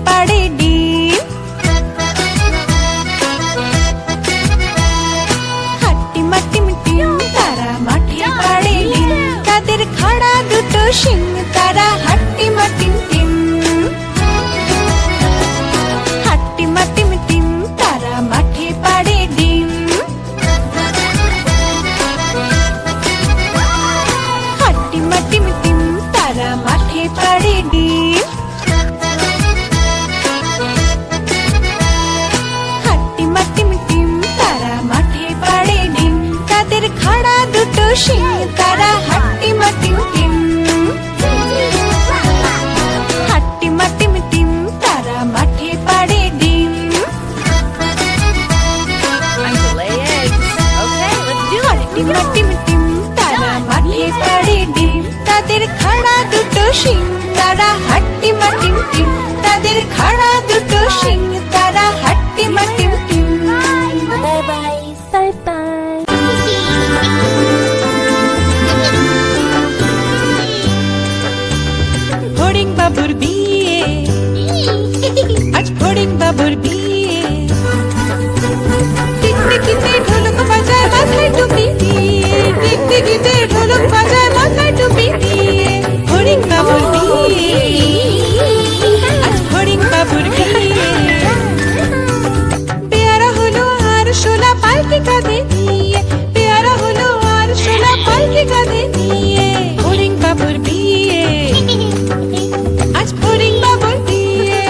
পাড়ে ডিম। হাট্টিমা টিম টিম তারা মাঠে পাড়ে ডিম। তাদের খাড়া দুটো শিং তারা হাট্টিমা টিম টিম। হাট্টিমা টিম টিম তারা মাঠে পাড়ে ডিম। হাট্টিমা টিম টিম তারা মাঠে পাড়ে ডিম। হাট্টিমা টিম টিম তারা মাঠে পাড়ে ডিম। তাদের খাড়া দুটো শিং তারা হাট্টিমা টিম টিম। হাট্টিমা টিম টিম তারা মাঠে পাড়ে ডিম। Time to lay eggs. Okay, let's do it. হাট্টিমা টিম টিম তারা মাঠে পাড়ে ডিম। তাদের খাড়া দুটো শিং তারা হাট্টিমা টিম টিম। তাদের খাড়া দুটো শিং তারা হাট্টিমা টিম টিম। Bye bye. Bye bye. ফড়িং বাবুর বিয়ে, আজ ফড়িং বাবুর বিয়ে। টিকটিকিতে ঢোলক বাজায় মাথায় টুপি দিয়ে। টিকটিকিতে ঢোলক বাজায় মাথায় টুপি দিয়ে। ফড়িং বাবুর বিয়ে, আজ ফড়িং বাবুর বিয়ে। পেয়ারা হলো আর শোলা পালকি কাঁধে নিয়ে। পেয়ারা হলো আর শোলা পালকি কাঁধে নিয়ে। ফড়িং বাবুর বিয়ে, আজ ফড়িং বাবুর বিয়ে।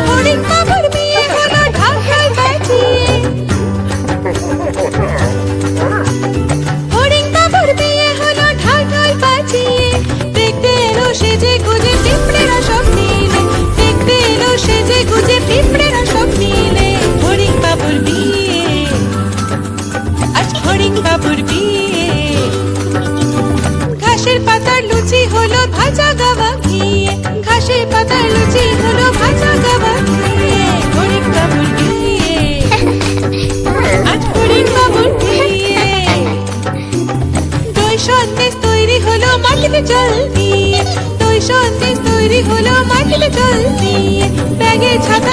ফড়িং বাবুর বিয়ে হলো ঢাকায় বাজিয়ে। ফড়িং বাবুর বিয়ে হলো ঢাকায় বাজিয়ে। দেখতে এলো সেজে গুজে পিঁপড়েরা সব মিলে। দেখতে এলো সেজে গুজে পিঁপড়েরা সব মিলে। ফড়িং বাবুর বিয়ে, আজ ফড়িং বাবুর বিয়ে। ঘাসের পাতার লুচি হলো ভাজা গাওয়া ঘিয়ে। ঘাসের পাতার লুচি হলো ভাজা গাওয়া ঘিয়ে। ফড়িং বাবুর বিয়ে, আজ ফড়িং বাবুর বিয়ে। দই সন্দেশ তৈরি হলো মাটিতে জল দিয়ে। দই সন্দেশ তৈরি হলো মাটিতে জল দিয়ে। ব্যাগে ছাতা